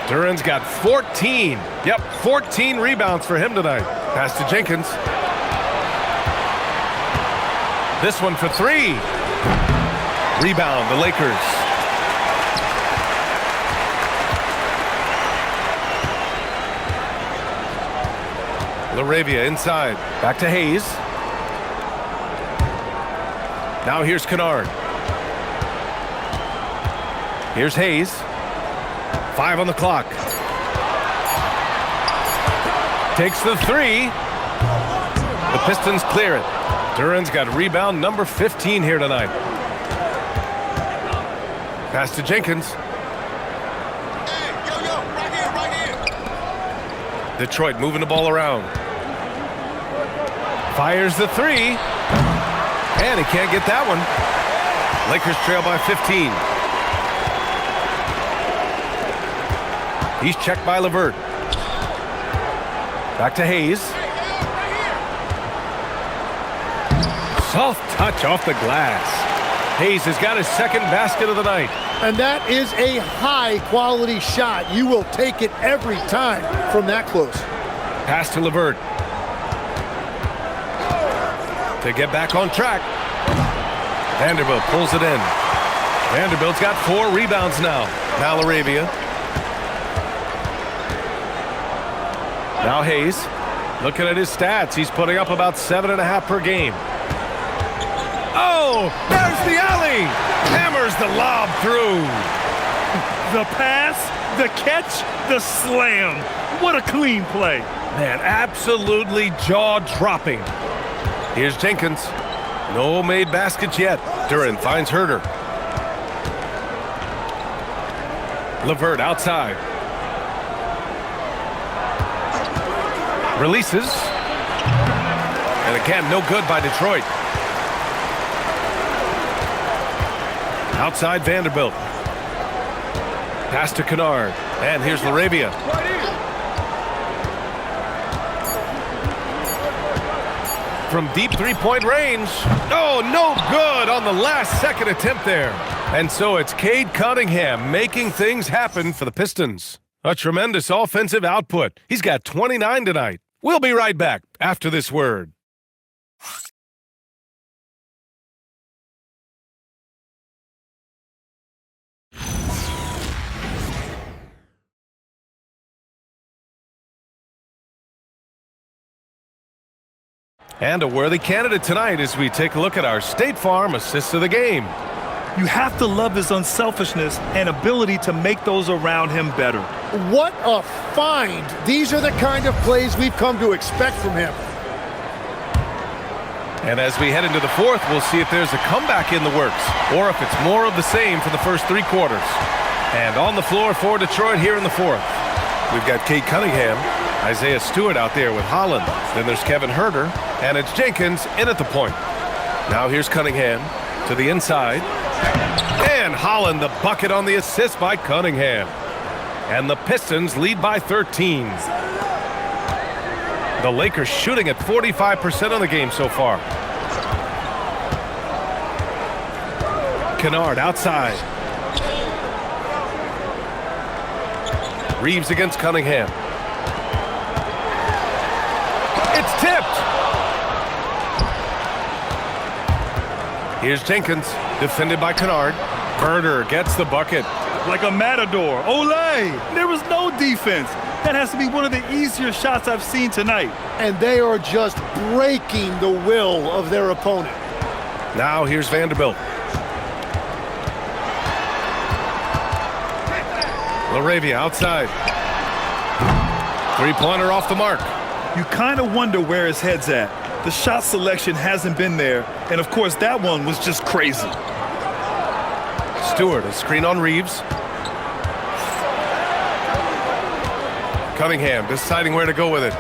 Duren's got 14. Yep, 14 rebounds for him tonight. Pass to Jenkins. This one for three. Rebound, the Lakers. LaRavia inside. Back to Hayes. Now here's Kennard. Here's Hayes. 5 on the clock. Takes the three. The Pistons clear it. Duren's got rebound number 15 here tonight. Pass to Jenkins. Detroit moving the ball around. Fires the three. And he can't get that one. Lakers trail by 15. He's checked by LeVert. Back to Hayes. Soft touch off the glass. Hayes has got his second basket of the night. And that is a high-quality shot. You will take it every time from that close. Pass to LeVert. To get back on track. Vanderbilt pulls it in. Vanderbilt's got 4 rebounds now. Now LaRavia. Now Hayes. Looking at his stats, he's putting up about 7.5 per game. Oh, there's the alley. Hammers the lob through. The pass, the catch, the slam. What a clean play. Man, absolutely jaw-dropping. Here's Jenkins. No made baskets yet. Duren finds Herter. LeVert outside. Releases. And again, no good by Detroit. Outside Vanderbilt. Pass to Kennard. And here's LaRavia. From deep three-point range. Oh, no good on the last second attempt there. And so it's Cade Cunningham making things happen for the Pistons. A tremendous offensive output. He's got 29 tonight. We'll be right back after this word. And a worthy candidate tonight as we take a look at our State Farm assists of the game. You have to love his unselfishness and ability to make those around him better. What a find. These are the kind of plays we've come to expect from him. And as we head into the fourth, we'll see if there's a comeback in the works or if it's more of the same for the first 3 quarters. And on the floor for Detroit here in the fourth, we've got Cade Cunningham, Isaiah Stewart out there with Holland. Then there's Kevin Herter, and it's Jenkins in at the point. Now here's Cunningham to the inside. And Holland, the bucket on the assist by Cunningham. And the Pistons lead by 13. The Lakers shooting at 45% on the game so far. Kennard outside. Reeves against Cunningham. It's tipped. Here's Jenkins, defended by Kennard. Herder gets the bucket. Like a matador. Olay! There was no defense. That has to be one of the easier shots I've seen tonight. And they are just breaking the will of their opponent. Now here's Vanderbilt. LaRavia outside. Three-pointer off the mark. You kind of wonder where his head's at. The shot selection hasn't been there, and of course that one was just crazy. Stewart, a screen on Reeves. Cunningham deciding where to go with it.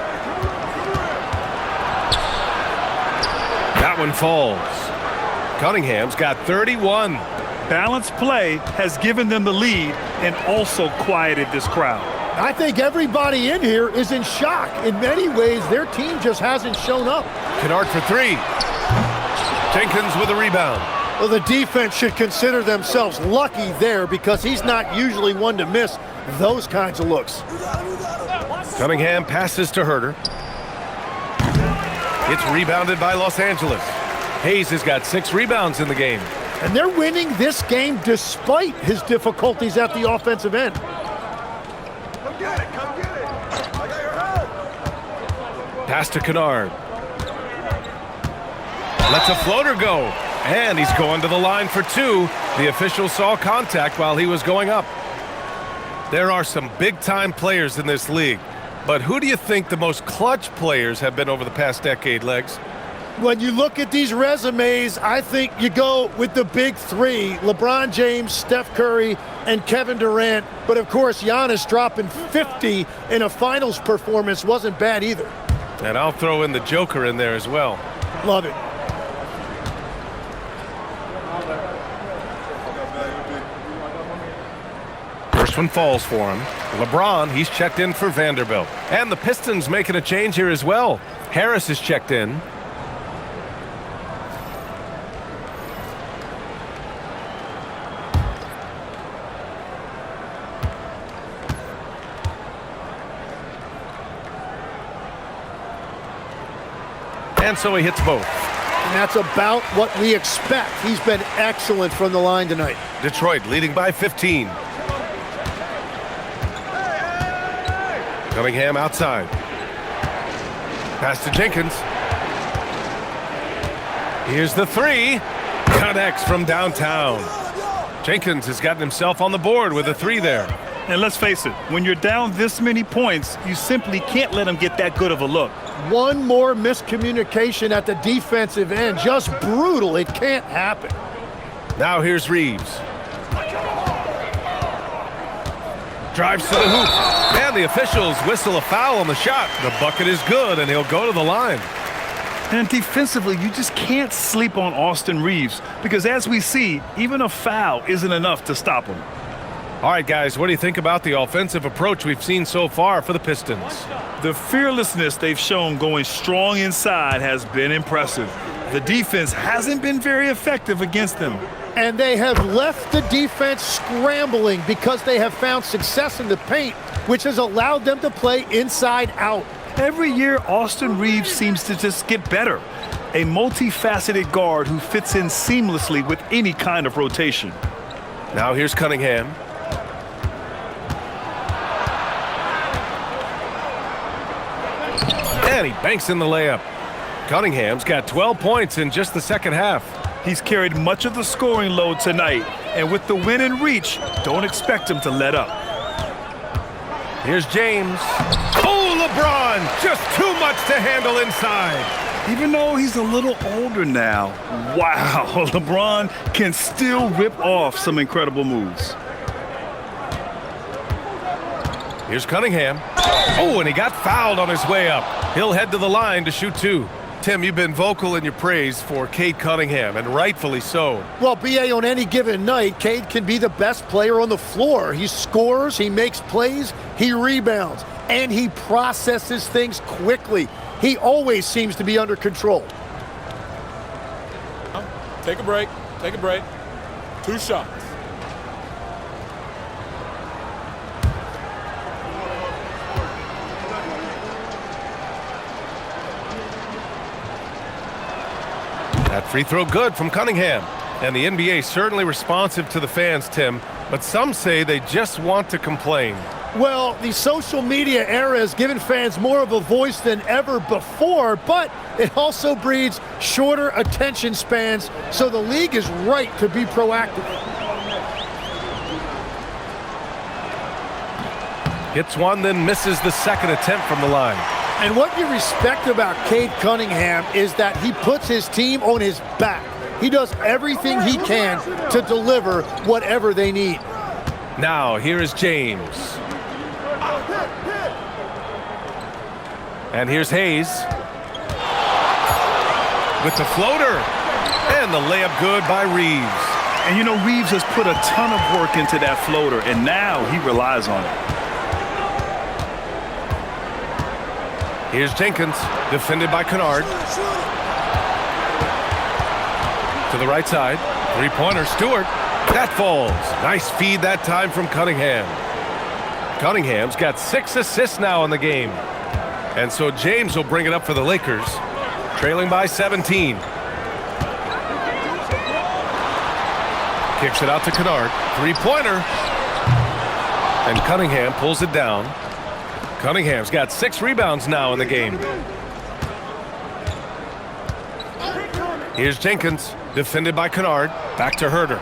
That one falls. Cunningham's got 31. Balanced play has given them the lead and also quieted this crowd. I think everybody in here is in shock. In many ways, their team just hasn't shown up. Kennard for three. Jenkins with a rebound. Well, the defense should consider themselves lucky there because he's not usually one to miss those kinds of looks. Cunningham passes to Herder. It's rebounded by Los Angeles. Hayes has got 6 rebounds in the game. And they're winning this game despite his difficulties at the offensive end. Pass to Kennard. Lets a floater go. And he's going to the line for 2. The official saw contact while he was going up. There are some big-time players in this league. But who do you think the most clutch players have been over the past decade, Legs? When you look at these resumes, I think you go with the big 3, LeBron James, Steph Curry, and Kevin Durant. But of course, Giannis dropping 50 in a finals performance wasn't bad either. And I'll throw in the Joker in there as well. Love it. First one falls for him. LeBron, he's checked in for Vanderbilt. And the Pistons making a change here as well. Harris is checked in. And so he hits both. And that's about what we expect. He's been excellent from the line tonight. Detroit leading by 15. Cunningham outside. Pass to Jenkins. Here's the 3. Connects from downtown. Jenkins has gotten himself on the board with a 3 there. And let's face it, when you're down this many points, you simply can't let them get that good of a look. One more miscommunication at the defensive end. Just brutal. It can't happen. Now here's Reeves. Drives to the hoop. And the officials whistle a foul on the shot. The bucket is good, and he'll go to the line. And defensively, you just can't sleep on Austin Reeves because as we see, even a foul isn't enough to stop him. All right, guys, what do you think about the offensive approach we've seen so far for the Pistons? The fearlessness they've shown going strong inside has been impressive. The defense hasn't been very effective against them. And they have left the defense scrambling because they have found success in the paint, which has allowed them to play inside out. Every year, Austin Reeves seems to just get better. A multifaceted guard who fits in seamlessly with any kind of rotation. Now here's Cunningham. And he banks in the layup. Cunningham's got 12 points in just the second half. He's carried much of the scoring load tonight, and with the win in reach, don't expect him to let up. Here's James. Oh, LeBron! Just too much to handle inside. Even though he's a little older now, wow, LeBron can still rip off some incredible moves. Here's Cunningham. Oh, and he got fouled on his way up. He'll head to the line to shoot 2. Tim, you've been vocal in your praise for Cade Cunningham, and rightfully so. Well, BA, on any given night, Cade can be the best player on the floor. He scores, he makes plays, he rebounds, and he processes things quickly. He always seems to be under control. Take a break. Take a break. 2 shots. That free throw good from Cunningham. And the NBA certainly responsive to the fans, Tim, but some say they just want to complain. Well, the social media era has given fans more of a voice than ever before, but it also breeds shorter attention spans, so the league is right to be proactive. Hits one, then misses the second attempt from the line. And what you respect about Cade Cunningham is that he puts his team on his back. He does everything he can to deliver whatever they need. Now, here is James. And here's Hayes. With the floater. And the layup good by Reeves. And you know, Reeves has put a ton of work into that floater, and now he relies on it. Here's Jenkins, defended by Kennard. To the right side, three-pointer, Stewart. That falls. Nice feed that time from Cunningham. Cunningham's got 6 assists now in the game. And so James will bring it up for the Lakers, trailing by 17. Kicks it out to Kennard. Three-pointer. And Cunningham pulls it down. Cunningham's got 6 rebounds now in the game. Here's Jenkins, defended by Kennard. Back to Herter.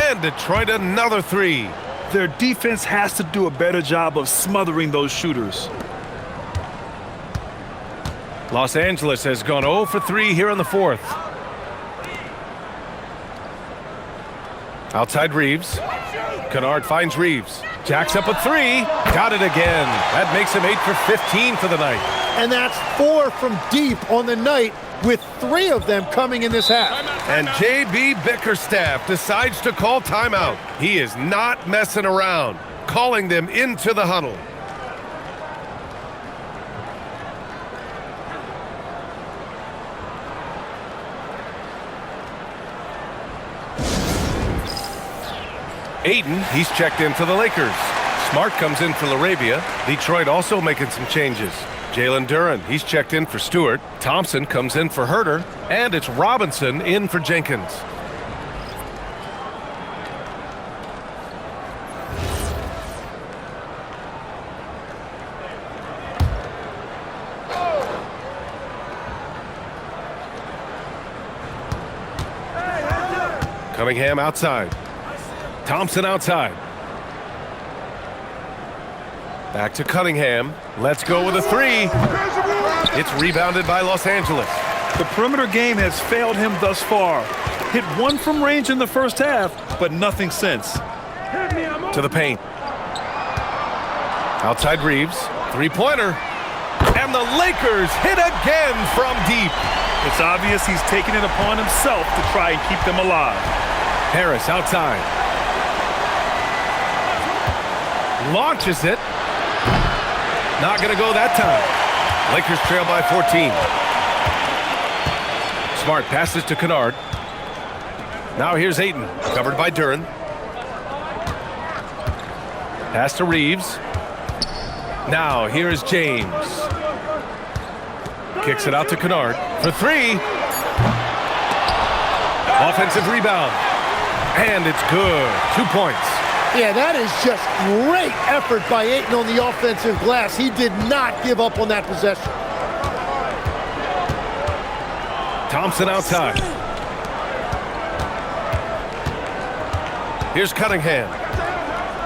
And Detroit another 3. Their defense has to do a better job of smothering those shooters. Los Angeles has gone 0 for 3 here in the 4th. Outside Reeves. Kennard finds Reeves. Jacks up a 3. Got it again. That makes him 8 for 15 for the night. And that's 4 from deep on the night, with 3 of them coming in this half. And J.B. Bickerstaff decides to call timeout. He is not messing around, calling them into the huddle. Ayton, he's checked in for the Lakers. Smart comes in for LaRavia. Detroit also making some changes. Jalen Duren, he's checked in for Stewart. Thompson comes in for Herter. And it's Robinson in for Jenkins. Cunningham outside. Thompson outside. Back to Cunningham. Let's go with a 3. It's rebounded by Los Angeles. The perimeter game has failed him thus far. Hit 1 from range in the first half, but nothing since. To the paint. Outside Reeves. Three-pointer. And the Lakers hit again from deep. It's obvious he's taking it upon himself to try and keep them alive. Harris outside. Launches it. Not going to go that time. Lakers trail by 14. Smart passes to Kennard. Now here's Ayton, covered by Duren. Pass to Reeves. Now here is James. Kicks it out to Kennard for 3. Offensive rebound. And it's good. 2 points. Yeah, that is just great effort by Ayton on the offensive glass. He did not give up on that possession. Thompson outside. Here's Cunningham.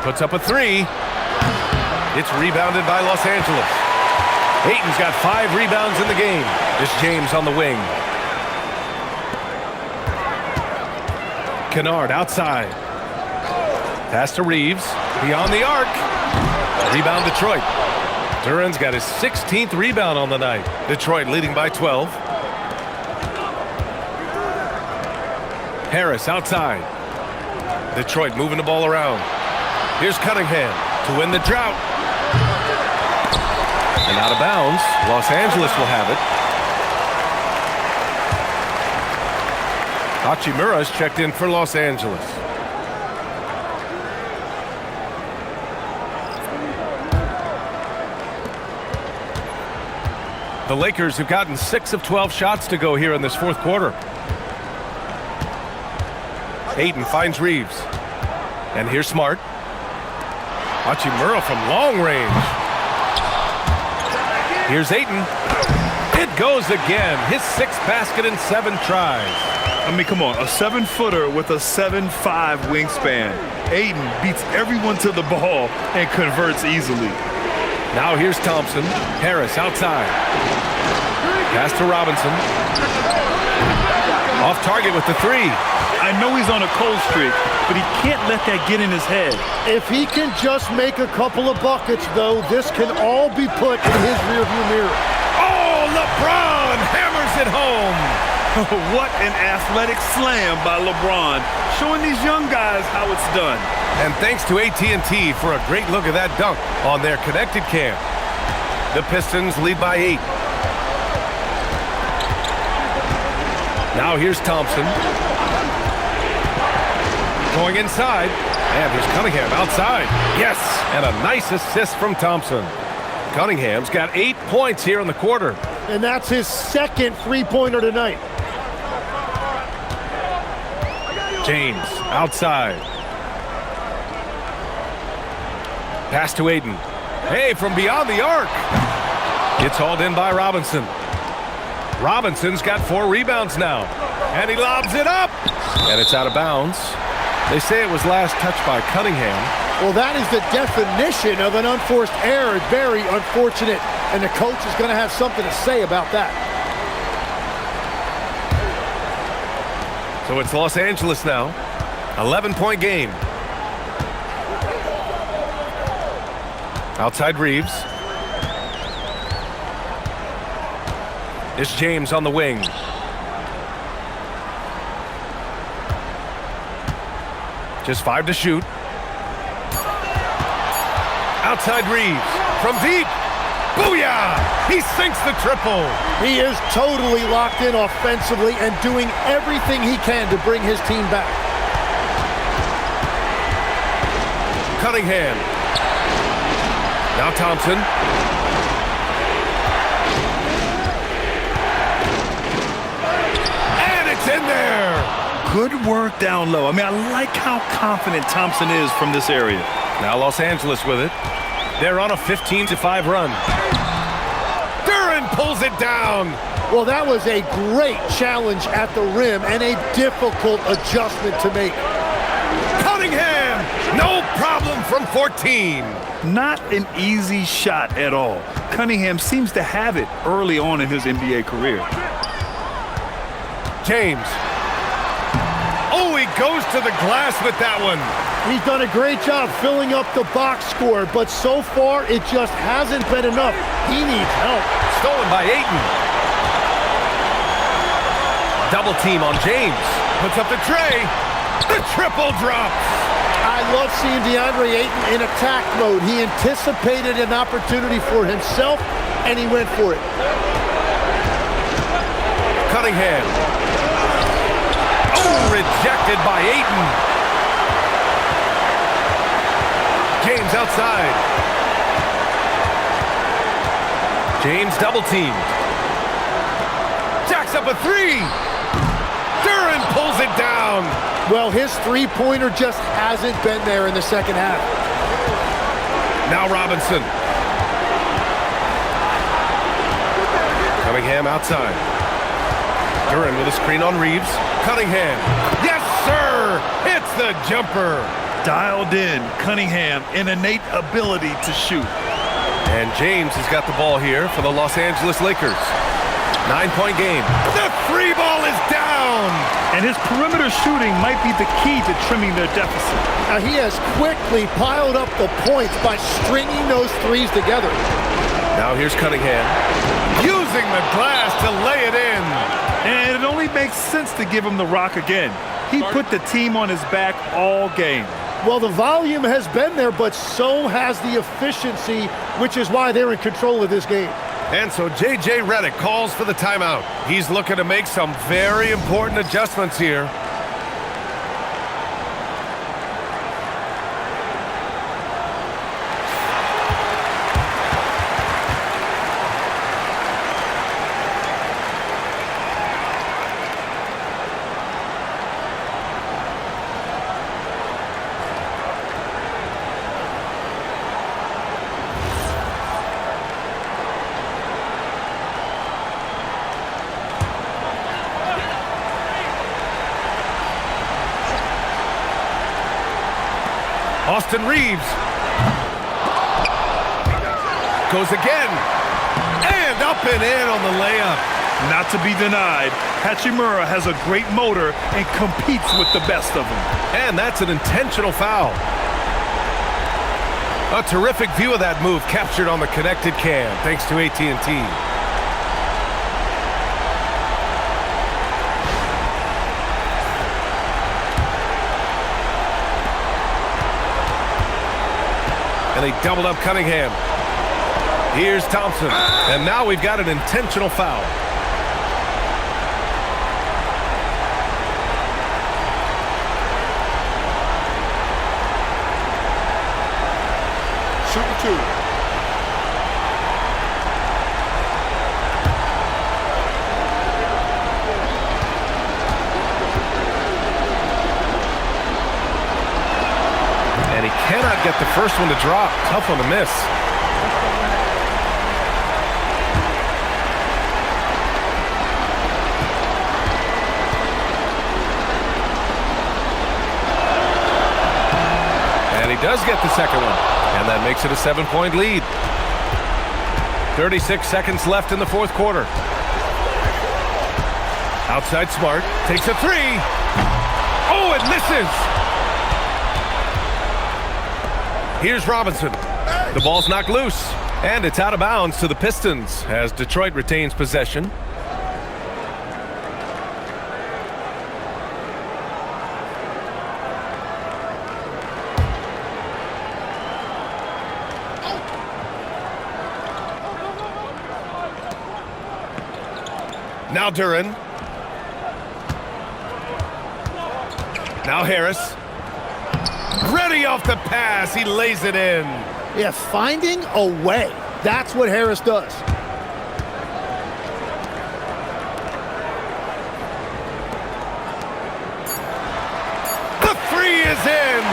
Puts up a 3. It's rebounded by Los Angeles. Ayton's got 5 rebounds in the game. This James on the wing. Kennard outside. Pass to Reeves. Beyond the arc. Rebound Detroit. Duran's got his 16th rebound on the night. Detroit leading by 12. Harris outside. Detroit moving the ball around. Here's Cunningham to win the drought. And out of bounds. Los Angeles will have it. Hachimura's checked in for Los Angeles. The Lakers have gotten 6 of 12 shots to go here in this fourth quarter. Ayton finds Reeves. And here's Smart. Hachimura from long range. Here's Ayton. It goes again. His 6th basket in 7 tries. I mean, come on. A 7-footer with a 7'5" wingspan. Ayton beats everyone to the ball and converts easily. Now here's Thompson. Harris outside. Pass to Robinson. Off target with the 3. I know he's on a cold streak, but he can't let that get in his head. If he can just make a couple of buckets, though, this can all be put in his rearview mirror. Oh, LeBron hammers it home. What an athletic slam by LeBron, showing these young guys how it's done. And thanks to AT&T for a great look at that dunk on their connected cam. The Pistons lead by 8. Now here's Thompson. Going inside. And here's Cunningham outside. Yes, and a nice assist from Thompson. Cunningham's got 8 points here in the quarter. And that's his 2nd three-pointer tonight. James outside. Pass to Ayton. Hey, from beyond the arc. It's hauled in by Robinson. Robinson's got 4 rebounds now. And he lobs it up. And it's out of bounds. They say it was last touched by Cunningham. Well, that is the definition of an unforced error. Very unfortunate. And the coach is going to have something to say about that. So it's Los Angeles now. 11-point game. Outside Reeves. It's James on the wing. Just 5 to shoot. Outside Reeves. From deep. Booyah! He sinks the triple. He is totally locked in offensively and doing everything he can to bring his team back. Cunningham. Now Thompson. And it's in there. Good work down low. I mean, I like how confident Thompson is from this area. Now Los Angeles with it. They're on a 15-5 run. Duran pulls it down. Well, that was a great challenge at the rim and a difficult adjustment to make. Cunningham, no problem from 14. Not an easy shot at all. Cunningham seems to have it early on in his NBA career. James. Oh, he goes to the glass with that one. He's done a great job filling up the box score, but so far it just hasn't been enough. He needs help. Stolen by Ayton. Double team on James. Puts up the tray. The triple drops. I love seeing DeAndre Ayton in attack mode. He anticipated an opportunity for himself, and he went for it. Cunningham. Oh, rejected by Ayton. James outside. James double teamed. Jacks up a 3. Duran pulls it down. Well, his three-pointer just hasn't been there in the second half. Now Robinson. Cunningham outside. Duran with a screen on Reeves. Cunningham. Yes, sir. Hits the jumper. Dialed in. Cunningham, an innate ability to shoot. And James has got the ball here for the Los Angeles Lakers. 9-point game. The 3 ball is down. And his perimeter shooting might be the key to trimming their deficit. Now he has quickly piled up the points by stringing those threes together. Now here's Cunningham. Using the glass to lay it in. And it only makes sense to give him the rock again. He put the team on his back all game. Well, the volume has been there, but so has the efficiency, which is why they're in control of this game. And so J.J. Redick calls for the timeout. He's looking to make some very important adjustments here. Austin Reeves goes again, and up and in on the layup. Not to be denied, Hachimura has a great motor and competes with the best of them. And that's an intentional foul. A terrific view of that move captured on the connected cam, thanks to AT&T. And they doubled up Cunningham. Here's Thompson. And now we've got an intentional foul. Shooting two. And he cannot get the first one to drop. Tough one to miss. And he does get the second one. And that makes it a 7-point lead. 36 seconds left in the fourth quarter. Outside Smart. Takes a three. Oh, it misses. Here's Robinson. The ball's knocked loose, and it's out of bounds to the Pistons as Detroit retains possession. Now Duren. Now Harris. Ready off the pass. He lays it in. Yeah, finding a way. That's what Harris does. The three is in.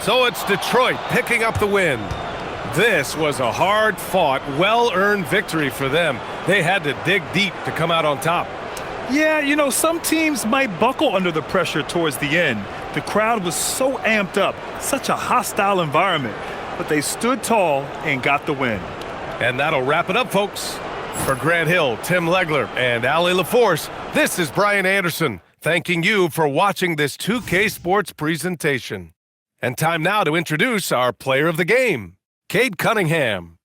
So it's Detroit picking up the win. This was a hard-fought, well-earned victory for them. They had to dig deep to come out on top. Yeah, you know, some teams might buckle under the pressure towards the end. The crowd was so amped up, such a hostile environment, but they stood tall and got the win. And that'll wrap it up, folks. For Grant Hill, Tim Legler, and Allie LaForce, this is Brian Anderson, thanking you for watching this 2K Sports presentation. And time now to introduce our player of the game, Cade Cunningham.